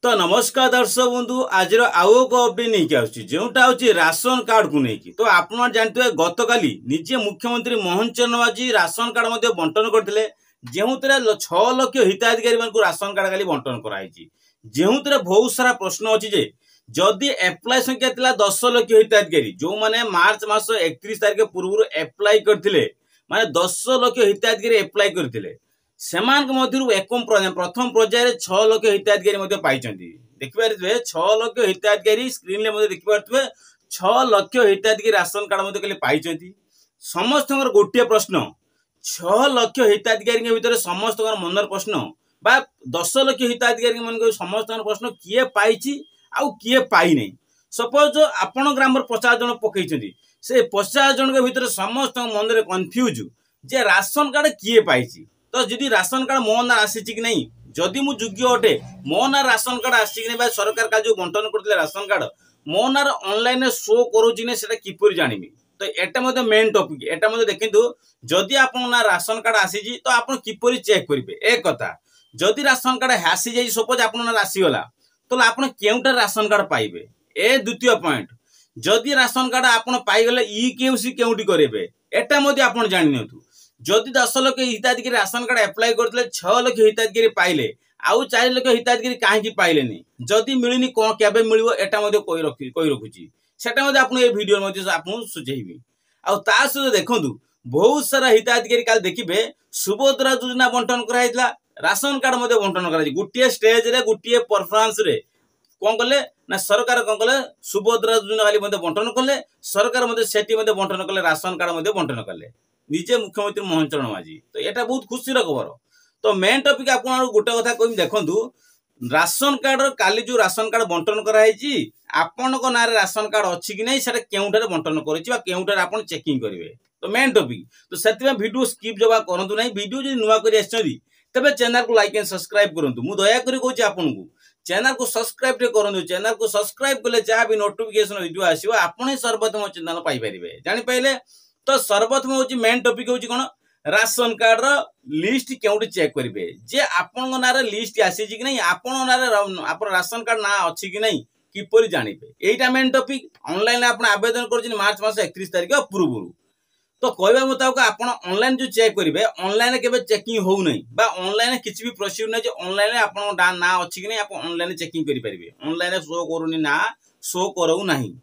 तो नमस्कार दर्शक बंधु आज आउ एक अपडेट नहीं आसटा हूँ राशन कार्ड को लेकिन तो आप जानते गत काली निजे मुख्यमंत्री मोहन चरण माझी राशन कार्ड बंटन करते जो 6 लाख हिताधिकारी राशन कार्ड खाली बंटन कराई जो बहुत सारा प्रश्न अच्छी जदि एप्लाय संख्या थी 10 लाख हिताधिकारी जो मैंने मार्च मास 31 तारिख पूर्व एप्लाय करते माने 10 लाख हिताधिकारी एप्लाय करते प्रथम पर्यायर 6 लाख हिताधिकारी पाई देखिए 6 लाख हिताधिकारी स्क्रीन देखिपे 6 लाख हिताधिकारी राशन कार्ड पाई समस्त गोटे प्रश्न 6 लाख हिताधिकारी भितर समस्त मनर प्रश्न बा 10 लाख हिताधिकारी मान समस्त प्रश्न किए पाई आउ किए पाई नहीं सपोज आपण ग्राम 50 जन पकई से 50 जन भीतर समस्त मन में कन्फ्यूज जे राशन कार्ड किए पाई तो जदि राशन कार्ड मो ना आसी कि नहीं जदि मु योग्य अटे मो ना राशन कार्ड आसी कि नहीं सरकार का जो बंटन करते राशन कार्ड मो ना ऑनलाइन शो करोची से किपर जानिबी तो एटा मेन टॉपिक एटा देखिंतु जदि आपन ना राशन कार्ड आसी तो आप किपर चेक करेंगे एक कथा जदि राशन कार्ड आसी जाई सपोज आपन ना आसीगला तो आप केउटा राशन कार्ड पाइबे ए द्वितीय पॉइंट जदि राशन कार्ड आपन पाइगले ई केउसी केउटी करेबे एटा आपन जानिनथु जदि 10 लाख हिताधिकारी राशन कार्ड एप्लाय करते 6 लाख हिताधिकारी पाइले आउ 4 लाख हिताधिकारी कहीं पाइले जदि मिलनी कौन केबे मिलिबो एटा कही रखुची सेटा आपन ए वीडियो आपन सुझेबी आउ ता सहित देखंतु बहुत सारा हिताधिकारी काल देखिबे सुभद्रा योजना बंटन कराइतला राशन कार्ड बंटन करा गोटे स्टेज रे गोटे परफॉर्मेंस रे कौन कले ना सरकार कौन कले सुभद्रा योजना खाली बंटन कले सरकार सेठी बंटन कले राशन कार्ड बंटन कले निजे मुख्यमंत्री मोहन चरण माझी तो यहाँ बहुत खुशी खबर तो मेन टॉपिक आप गोटे कथा कह देखु राशन कार्ड काली जो राशन कार्ड बंटन कराई आपण ना राशन कार्ड अच्छी कि नहीं से केउठार बंटन कर आप चेकिंग करेंगे तो मेन टॉपिक तो से वीडियो स्किप जवा करूँ ना वीडियो जो नुआ कर तेज चैनल को लाइक एंड सब्सक्राइब करूँ मु दयाकोरी कहूँ आपन को चैनल को सब्सक्राइब करूँ चैनल को सब्सक्राइब कले जहाँ भी नोटिफिकेशन वीडियो आसो आपने सर्वप्रथम चैनल पाइपर जापारे तो सर्वप्रथम हूँ मेन टॉपिक हूँ कौन राशन कार्ड लिस्ट केउटी चेक करेंगे जे आपण ना लिस्ट आसी कि नहीं आपण ना राशन कार्ड ना अच्छी कि नहीं किपर जानिबे एटा मेन टॉपिक ऑनलाइन आप आवेदन कर मार्च मास 31 तारिख पूर्व तो कहवा मुताबिक आप ऑनलाइन जो चेक करेंगे ऑनलाइन केबे चेकिंग हो नहीं बा ऑनलाइन किसी भी प्रोसीजर नहीं ऑनलाइन आप ना अच्छी कि नहीं आप ऑनलाइन चेकिंग करेंगे ऑनलाइन शो करूनी ना शो करू नहीं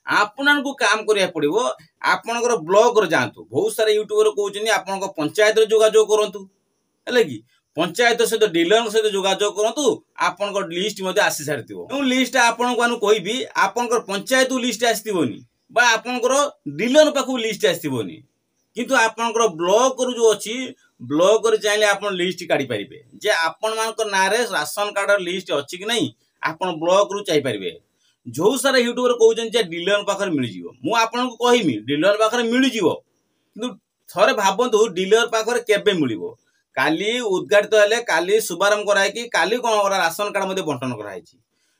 आपन को काम करिया पड़िबो आपनकर ब्लॉक रे जांतु बहुत सारे यूट्यूबर कहउछनी आपनकर पंचायत रे जोगाजोग करंतु हेले कि पंचायत सहित डीलर सहित जोगाजोग करंतु आपनकर लिस्ट मध्ये आसी सारतिबो उ लिस्ट आपन को कहबी आपनकर पंचायत लिस्ट आस्तिबोनी बा आपनकर डीलर पाखु लिस्ट आस्तिबोनी किंतु आपनकर ब्लॉक रो जो अछि ब्लॉक रे चाहिले आपन लिस्ट काढी परिबे जे आपन मानकर नारे राशन कार्ड लिस्ट अछि कि नहीं आपन ब्लॉक रो चाहि परिबे जो सारा यूट्यूबर कहते डीलर पाखे मिल जाव मुझे कहमी डीलर पाखे मिल जाव थे भावतु डीलर पाखे केबे मिल काली उद्घाटित हेले काली शुभारंभ कराई काली कौन राशन कार्ड बंटन कराई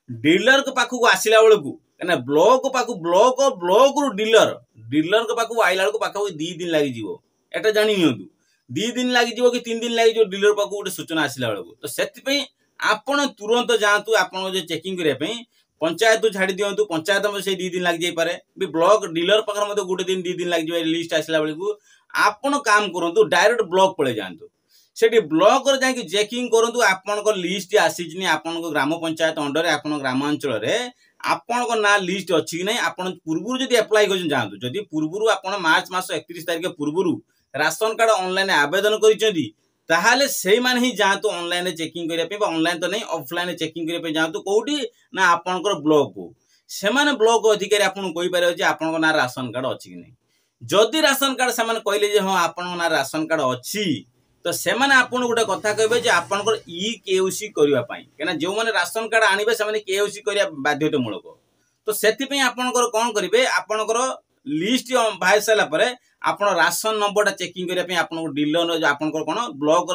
डीलर के पाखक आसला बेलू क्या ब्लॉक पाक ब्लॉक ब्लॉक रु डीलर डीलर के पाखक आइला बेलू पाख 2 दिन लगी एटा जानी नियंतु 2 दिन लगी कि 3 दिन लगी डीलर पाक गोटे सूचना आसला बेलू तो से आपण तुरंत जातु आप चेकिंग करने पंचायत छाड़ी दिंतु पंचायत से 2 दिन लग जापे भी ब्लॉक डीलर पाखे गोटे दिन 2 दिन लग जाए लिस्ट आसला बेलू आपन काम करूँ डायरेक्ट ब्लॉक पड़े जातु से ब्लॉक जाकि चेकिंग करूँ आपन लिस्ट आसी आपन ग्राम पंचायत अंडर आप ग्रामांचल आपण ना लिस्ट अच्छी कि नहीं आप पूर्व जब एप्लाय कर जातु जदि पूर्व आप मार्च मास 31 तारिख पूर्व राशन कार्ड ऑनलाइन आवेदन कर ताहले से माने ही जातु ऑनलाइन चेकिंग करने ऑनलाइन तो नहीं ऑफलाइन चेकिंग करने जातु कौटी ना आपनकर ब्लॉक को से माने ब्लॉक अधिकारी आपन कहि पारे जे आपन ना राशन कार्ड अछि कि नहीं जदि राशन कार्ड से माने कहले जे हां आपन ना राशन कार्ड अछि तो से माने आपन गोटे कथा कहबे जे आपनकर ई केओसी करबा पई केना जो माने राशन कार्ड आनिबे से माने केओसी करिया बाध्यतामूलक तो सेति पई आपनकर कोन करिवे आपनकर लिस्ट बाहर साला परे आपण राशन नंबर चेकिंग करने आप डीलर आप ब्लॉक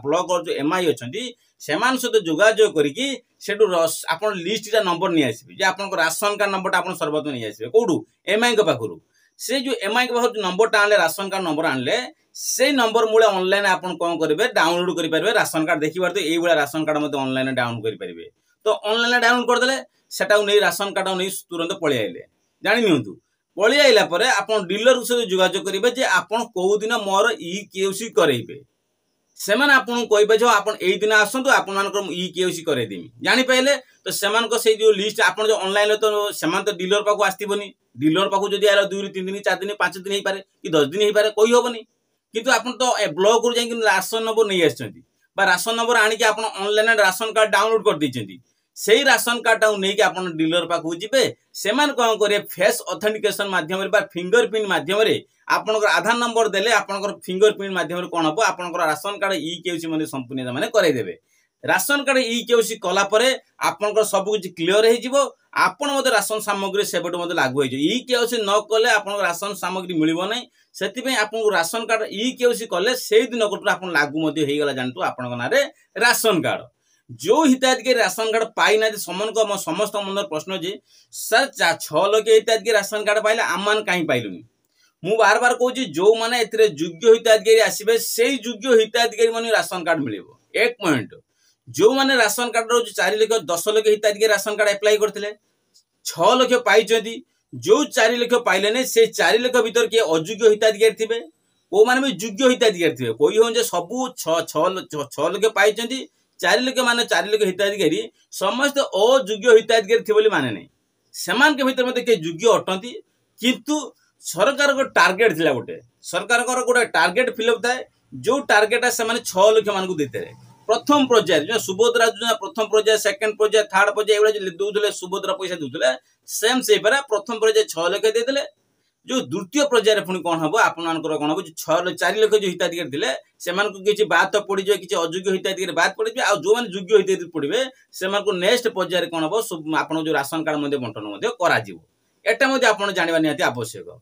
ब्लॉक जो एमआई अच्छा से सहित जोगाजोग कर लिस्ट नंबर नहीं आसबे आप राशन कार्ड नंबर आप सर्वप्रथम नहीं आसबे कौटू एमआई के पाखु से जो एमआई के पाखु नंबर आनले राशन कार्ड नंबर आनले से नंबर मूले ऑनलाइन आप कौन करेंगे डाउनलोड करेंगे राशन कार्ड देखिए तो ये राशन कार्ड ऑनलाइन डाउनलोड करेंगे तो ऑनलाइन डाउनलोड करदेले सेटा नहीं राशन कार्ड नहीं तुरंत पलि आइले जानि नियंतु पलि आइला परे आपण डीलर सहित जोगाजोग करिवे जे आपण कोउ दिन मोर ई केओसी करैबे सेमाने आपन कहबे जो आपन एई दिन आसंतु आपन मानकर ई केओसी करे देमी जानि पाइले तो सेमान को से जो लिस्ट आपन जो ऑनलाइन तो सेमान तो डीलर पाको आस्तिबनी डीलर पाको जदी आलो 2 3 दिन 4 दिन 5 दिन हे पारे कि 10 दिन हे पारे कोई होबनी किंतु आपन तो ब्लॉक रो जाई राशन नंबर नहीं आछंती बा राशन नंबर आनी कि आपन ऑनलाइन राशन कार्ड डाउनलोड कर दिछंती सेही राशन कार्ड टाउ नै कि आपन डीलर पाको जिबे सेमान कोन करे फेस ऑथेंटिकेशन माध्यम रे बा फिंगरप्रिंट माध्यम रे आपनकर आधार नंबर देले आपनकर फिंगरप्रिंट माध्यम रे कोन हबो आपनकर राशन कार्ड ई केओसी माने संपूर्ण माने करै देबे राशन कार्ड ई केओसी कला परे आपनकर सब कुछ क्लियर हे जिवो आपन मते राशन सामग्री सेबट मते लागू हे ई केओसी न कले आपनकर राशन सामग्री मिलिबो नै सेति पे आपन राशन कार्ड ई केओसी कले सेही दिन कोट आपन लागू मते हे गला जानतु आपनकर नारे राशन कार्ड जो हिताधिकारी राशन कार्ड पाई ना समस्त मन प्रश्न जे सर 6 लाख हिताधिकारी राशन कार्ड पाइले आमान काई पाइलुनी मु बार बार कहूँ जो मैंने योग्य हिताधिकारी आसबे से योग्य हिताधिकारी मन राशन कार्ड मिल एक पॉइंट जो मैंने राशन कार्ड रो 4 लाख 10 लाख हिताधिकारी राशन कार्ड अप्लाई करते 6 लाख पाई जो 4 लाख पाइले नहीं से 4 लाख भीतर किए अयोग्य हिताधिकारी थे को मैंने भी योग्य हिताधिकारी थे कोई हो सबू 6 लाख पाई 4 लाख मान 4 लाख हिताधिकारी समस्त अयोग्य हिताधिकारी थे माने नहीं सेमान के भीतर मते योग्य अटंती किंतु सरकार को टार्गेट थिला गोटे सरकार को गोटे टार्गेट फिलअप थाए जो टार्गेट से 6 लाख मान देते प्रथम पर्याय जो सुभद्रा योजना प्रथम पर्याय सेकंड पर्याय थर्ड पर्याय एवं दूसरे सुभद्रा पैसा दूसरे सेम से प्रथम पर्याय 6 लाख देते जो द्वितीय पर्याय पुणी कौन हम आपन कौन हम 4 लाख जो हिताधिकारी थे से किसी बाद तो पड़ जाए किसी अयोग्य हिताधिकारी बाद पड़ जाए जो मैंने योग्य हिताधिकारी पड़े से नेक्स्ट पर्याय कौन हम आप जो राशन कार्ड बंटन एटा आप जानवा निहाती आवश्यक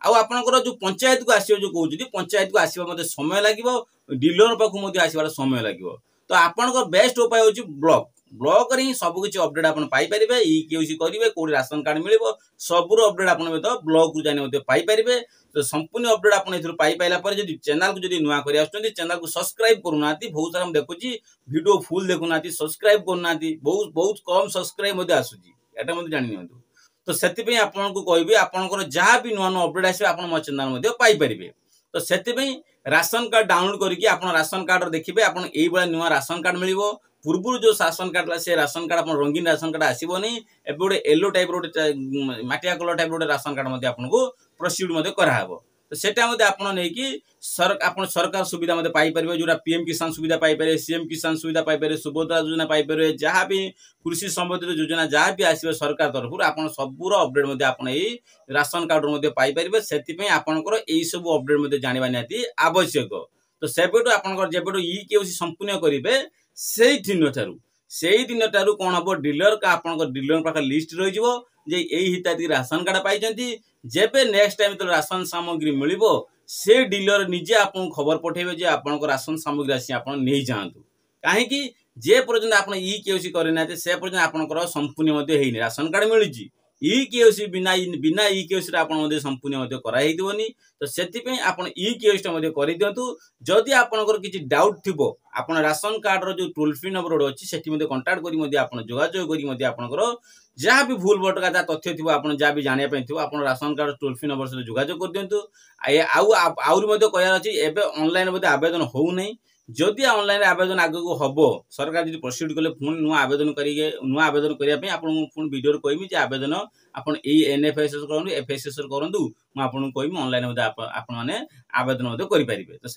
आपनकर जो पंचायत को आसो जो कहते पंचायत को आसवा समय लगे डीलर पाखु आसबार समय लगे तो आपनकर बेस्ट उपाय होची ब्लॉक ब्लॉक रे सब किछि अपडेट आपन पाई परिबे ई केउसी करिवे कोडी राशन कार्ड मिलिबो सबरो अपडेट आपन तो ब्लॉक रु जाने पाई परिबे तो संपूर्ण अपडेट आपन एथुर पाई पाइला पर जदी चैनल को जदी नुवा करि आछथि चैनल को सब्सक्राइब करूनाती बहुत सारा हम देखुची वीडियो फुल देखुनाती सब्सक्राइब करूनाती बहुत बहुत कम सब्सक्राइब मते आसुची एटा मते जानि नियंतु तो सेति पे आपन को कहबे आपनकर जहां भी नुवा नुवा अपडेट आसे आपन मो चैनल मते पाई परिबे तो सेति पे राशन कार्ड डाउनलोड करके आपन राशन कार्ड देखिबे आपन एई बळा नुवा राशन कार्ड मिलिबो पूर्व जो राशन कार्ड से राशन कार्ड आप रंगीन राशन कार्ड आसबनी ए गोटे येलो टाइप रोटे मटिया कलर टाइप रोटे राशन कार्ड आपको प्रोसीड कराब तो सेटा आप सरकार सुविधा पाई परिबे जोरा पीएम किसान सुविधा पाई परिबे सीएम किसान सुविधा पाई परिबे सुभद्रा योजना पाई परिबे जहाँ भी कृषि संबंधित योजना जहाँ भी आसबे सरकार तरफ आप सबूर अपडेट आप राशन कार्ड पाई परिबे सेति पे आपनकर एई सब अपडेट जानवा निहाती आवश्यक तो सेबेटू आपनकर जेबेटू ई केउसी संपूर्ण करिवे से दिन ठारू कौन हम डीलर का आपन डीलर पाख लिस्ट रही जे यही हिताधिकारी राशन कार्ड पाई जेबे नेक्स्ट टाइम तो राशन सामग्री मिलिबो से डीलर निजे आपन खबर पठेबे जे आपन राशन सामग्री आसी आपन नहीं जांतु काहे जे पर्यंत आपन ई केओसी करना से पर्यंत आपन संपूर्ण मध्ये हेनी राशन कार्ड मिलुची ई केओसी बिना ई केओसी आपन संपूर्ण कराई दिवनी तो सेति आपन ई केओसी मध्ये करि दियंतु जदि आपनकर किछि डाउट थिबो आपन राशन कार्ड रो जो टोल फ्री नंबर अछि सेति मध्ये कांटेक्ट करि मध्ये आपन जोगाजोग करि मध्ये आपनकर जहाँ भी भूल भटका जा तथ्य थिबो आपन जहाँ भी जानिया पे थिबो आपन ration card toll free number से जोगाजोग कर दियंतु आउर मध्ये कहया अछि एबे ऑनलाइन मध्ये आवेदन हो नै जदि ऑनलाइन आवेदन आगो हम सरकार जी प्रोसीड कले पुणी नुआ आवेदन करने आपन पुणी वीडियो कहमी जे आवेदन आपन एनएफएसएस करूँ एफएसएस करूँ मुझे कहमी ऑनलाइन आप आवेदन करें।